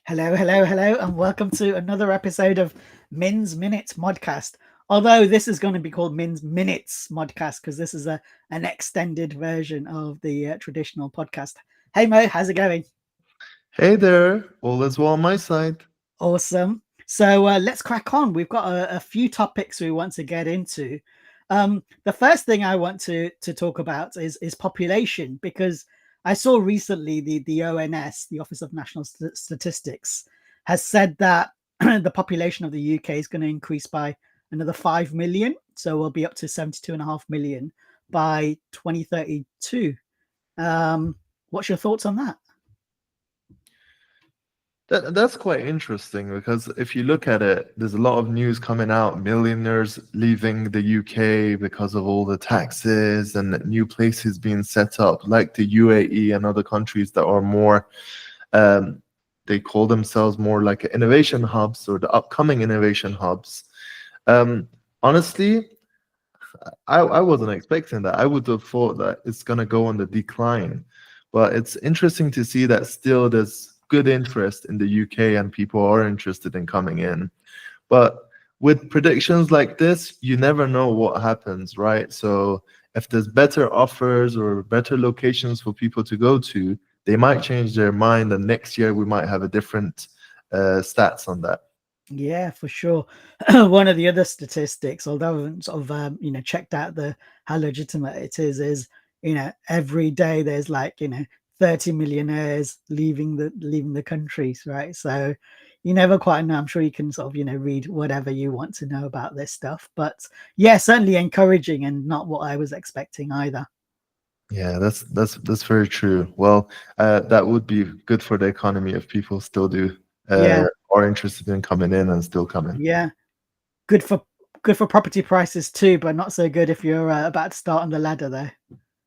Hello, hello, hello, and welcome to another episode of Min's Minutes Modcast. Although this is going to be called Min's Minutes Modcast because this is an extended version of the traditional podcast. Hey Mo, how's it going? Hey there, all is well on my side. Awesome. So let's crack on. We've got a few topics we want to get into. The first thing I want to talk about is population because I saw recently the ONS, the Office of National Statistics, has said that the population of the UK is going to increase by another 5 million. So we'll be up to 72.5 million by 2032. What's your thoughts on that? That's quite interesting because if you look at it, there's a lot of news coming out, millionaires leaving the UK because of all the taxes and new places being set up, like the UAE and other countries that are more, they call themselves more like innovation hubs or the upcoming innovation hubs. Honestly, I wasn't expecting that. I would have thought that it's going to go on the decline. But it's interesting to see that still there's good interest in the UK and people are interested in coming in. But with predictions like this, you never know what happens, right? So if there's better offers or better locations for people to go to, they might change their mind, and next year we might have a different stats on that. Yeah, for sure. One of the other statistics, although I haven't sort of checked out the how legitimate it is every day there's 30 millionaires leaving the countries, right? So you never quite know. I'm sure you can sort of read whatever you want to know about this stuff, but yeah, certainly encouraging and not what I was expecting either. Yeah, that's very true. Well, that would be good for the economy if people still do Yeah, are interested in coming in and still coming. yeah, good for property prices too, but not so good if you're about to start on the ladder there.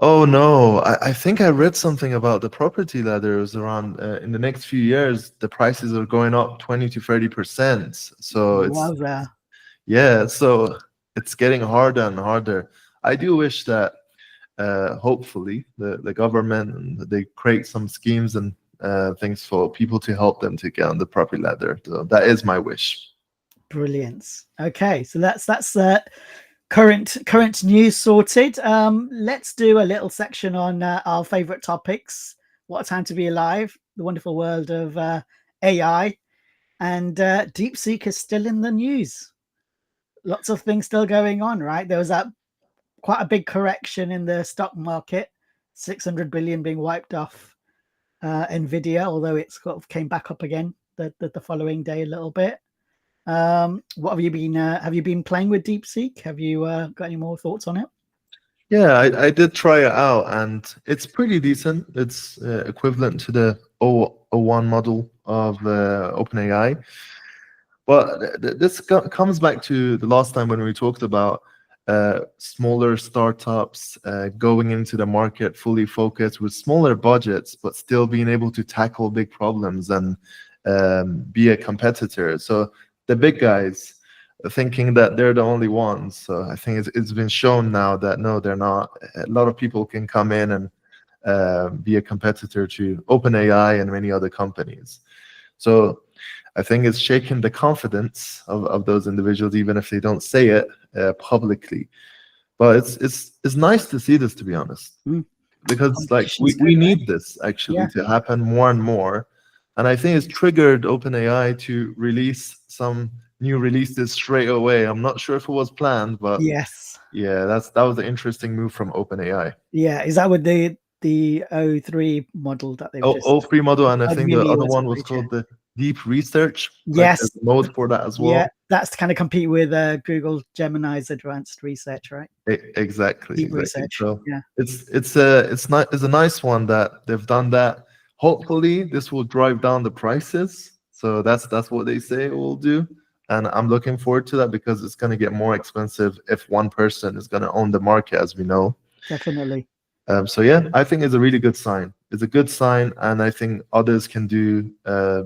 Oh no, I think I read something about the property ladders around in the next few years, the prices are going up 20 to 30%. So Was yeah, so it's getting harder and harder. I do wish that hopefully the government and they create some schemes and things for people to help them to get on the property ladder. So that is my wish. brilliant. Okay, so that's current news sorted. Let's do a little section on our favorite topics. What a time to be alive! The wonderful world of AI, and DeepSeek is still in the news. Lots of things still going on, right? There was that quite a big correction in the stock market, 600 billion being wiped off NVIDIA, although it sort of came back up again the following day a little bit. What have you been? Have you been playing with DeepSeek? Have you got any more thoughts on it? Yeah, I did try it out and it's pretty decent. It's equivalent to the O1 model of OpenAI. But this comes back to the last time when we talked about smaller startups going into the market fully focused with smaller budgets, but still being able to tackle big problems and be a competitor. So the big guys thinking that they're the only ones. So I think it's been shown now that no, they're not. A lot of people can come in and be a competitor to OpenAI and many other companies. So I think it's shaken the confidence of those individuals, even if they don't say it publicly. But it's nice to see this, to be honest, because like Competition's we good, right? need this actually Yeah, to happen more and more. And I think it's triggered OpenAI to release some new releases straight away. I'm not sure if it was planned, but yes, yeah, that was an interesting move from OpenAI. yeah. Is that with the O3 model that they've Oh, just O3 model, and I think the Mini other was one was released? Yeah. called the Deep Research. Like Yes, there's a mode for that as yeah. well. That's to kind of compete with Google Gemini's advanced research, right? Exactly, Deep exactly. research. So Yeah, it's a nice one that they've done that. Hopefully, this will drive down the prices. So that's what they say it will do, and I'm looking forward to that because it's going to get more expensive if one person is going to own the market, as we know. definitely. So yeah, I think it's a really good sign. It's a good sign, and I think others can do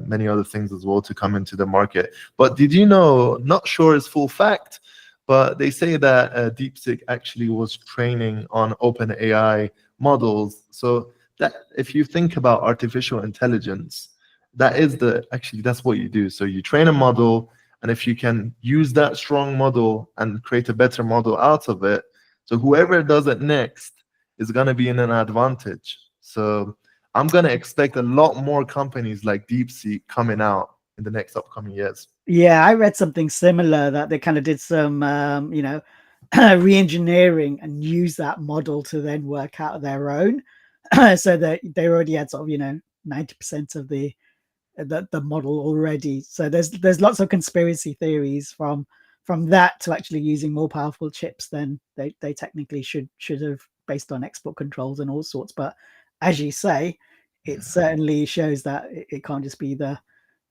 many other things as well to come into the market. But did you know? Not sure it's full fact, but they say that DeepSeek actually was training on OpenAI models. So that if you think about artificial intelligence, that's what you do. So you train a model, and if you can use that strong model and create a better model out of it, so whoever does it next is going to be in an advantage. So I'm going to expect a lot more companies like DeepSeek coming out in the next upcoming years. Yeah, I read something similar that they kind of did some, re-engineering and use that model to then work out their own. So that they already had sort of 90% of the model already. So there's lots of conspiracy theories from that to actually using more powerful chips than they technically should have, based on export controls and all sorts. But as you say, it certainly shows that it can't just be the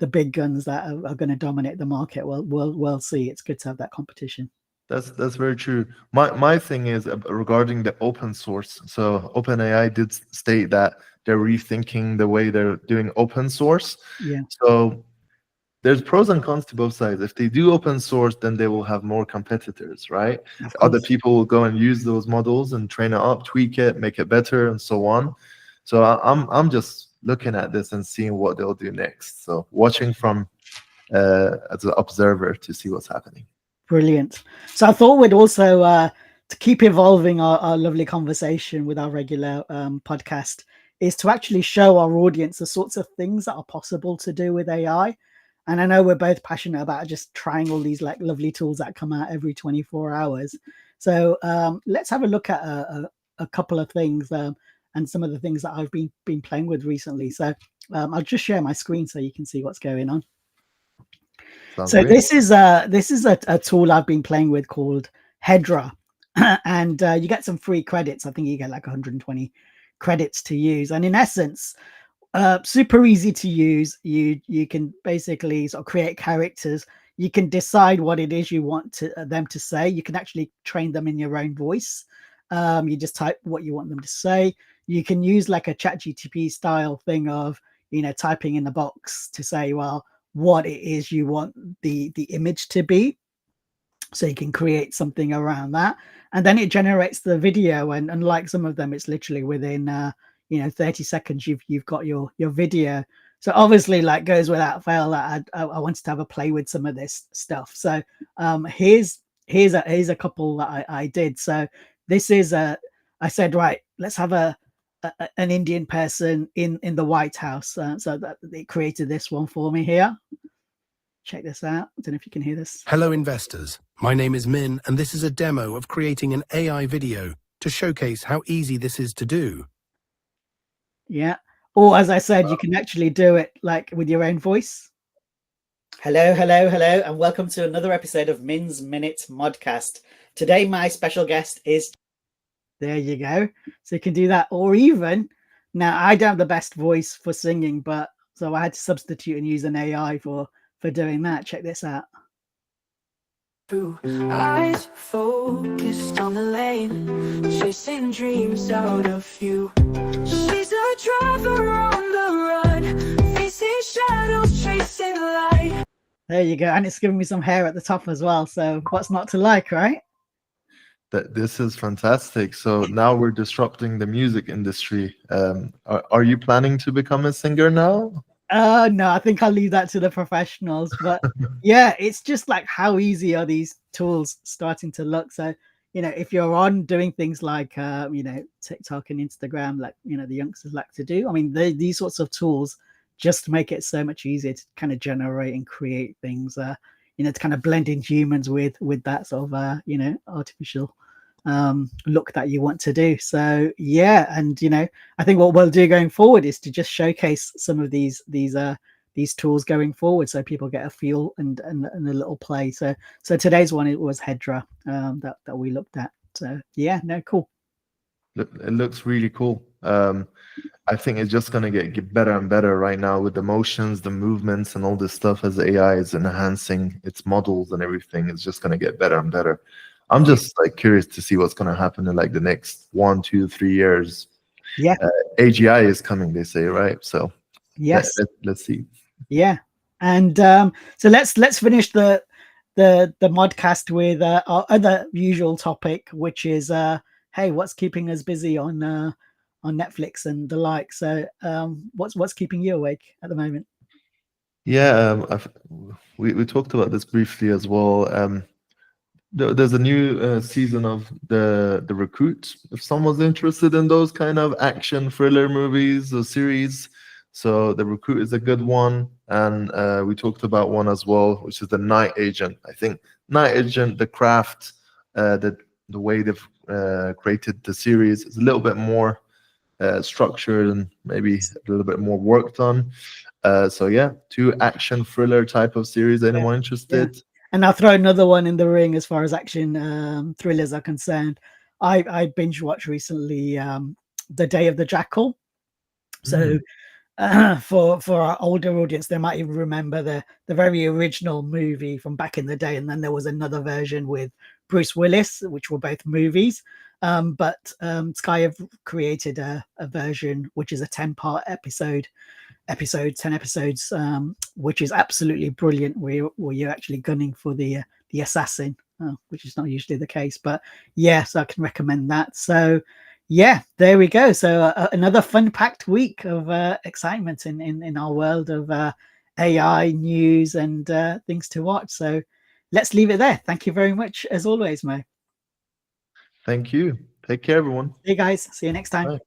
big guns that are going to dominate the market. We'll see. It's good to have that competition. That's very true. My thing is regarding the open source. So OpenAI did state that they're rethinking the way they're doing open source. Yeah. So there's pros and cons to both sides. If they do open source, then they will have more competitors, right? Other people will go and use those models and train it up, tweak it, make it better, and so on. So I'm just looking at this and seeing what they'll do next. So watching from as an observer to see what's happening. Brilliant. So I thought we'd also, to keep evolving our lovely conversation with our regular podcast, is to actually show our audience the sorts of things that are possible to do with AI. And I know we're both passionate about just trying all these like lovely tools that come out every 24 hours. So let's have a look at a couple of things and some of the things that I've been playing with recently. So I'll just share my screen so you can see what's going on. So this is a tool I've been playing with called Hedra, and you get some free credits. I think you get like 120 credits to use, and in essence, super easy to use. You can basically sort of create characters. You can decide what it is you want them to say. You can actually train them in your own voice. You just type what you want them to say. You can use like a ChatGPT style thing of typing in the box to say, well, what it is you want the image to be, so you can create something around that, and then it generates the video. And unlike some of them, it's literally within 30 seconds you've got your video. So obviously, like, goes without fail that I wanted to have a play with some of this stuff. So here's a couple that I did. So this is I said, right, let's have an Indian person in the White House. So that it created this one for me here. Check this out. I don't know if you can hear this. Hello, investors. My name is Min, and this is a demo of creating an AI video to showcase how easy this is to do. Yeah. Or as I said, you can actually do it like with your own voice. Hello, and welcome to another episode of Min's Minute Modcast. Today, my special guest is... There you go. So you can do that. Or even, now I don't have the best voice for singing, but so I had to substitute and use an AI for doing that. Check this out. Eyes focused on the lane, chasing dreams out of you. She's a driver on the run, facing shadows, chasing light. There you go. And it's giving me some hair at the top as well. So what's not to like, right? This is fantastic. So now we're disrupting the music industry. Are you planning to become a singer now? No, I think I'll leave that to the professionals. But yeah, it's just like, how easy are these tools starting to look? So, if you're on doing things like, TikTok and Instagram, like, the youngsters like to do, I mean, these sorts of tools just make it so much easier to kind of generate and create things, to kind of blend in humans with that sort of, artificial look that you want to do. So yeah, and I think what we'll do going forward is to just showcase some of these tools going forward, so people get a feel and a little play. So today's one, it was Hedra that we looked at. So yeah, no, cool. It looks really cool. I think it's just gonna get better and better right now with the motions, the movements, and all this stuff. As AI is enhancing its models and everything, it's just gonna get better and better. I'm just like curious to see what's going to happen in like the next 1, 2, 3 years. Yeah. AGI is coming, they say, right? So yes, let's see. Yeah. And so let's finish the modcast with our other usual topic, which is hey, what's keeping us busy on Netflix and the like. So what's keeping you awake at the moment? Yeah, we talked about this briefly as well. There's a new season of the Recruit. If someone's interested in those kind of action thriller movies or series, so the Recruit is a good one. And we talked about one as well, which is the Night Agent. I think Night Agent, the craft, the way they've created the series is a little bit more structured and maybe a little bit more worked on. So yeah, two action thriller type of series. Anyone interested? And I'll throw another one in the ring as far as action thrillers are concerned. I binge watched recently The Day of the Jackal. So for our older audience, they might even remember the very original movie from back in the day, and then there was another version with Bruce Willis, which were both movies. But Sky have created a version which is a 10-part episode, 10 episodes, which is absolutely brilliant, where you're actually gunning for the assassin, which is not usually the case. But yeah, so I can recommend that. So yeah, there we go. So another fun-packed week of excitement in our world of AI news and things to watch. So let's leave it there. Thank you very much, as always, Mo. Thank you. Take care, everyone. Hey guys, see you next time. Bye.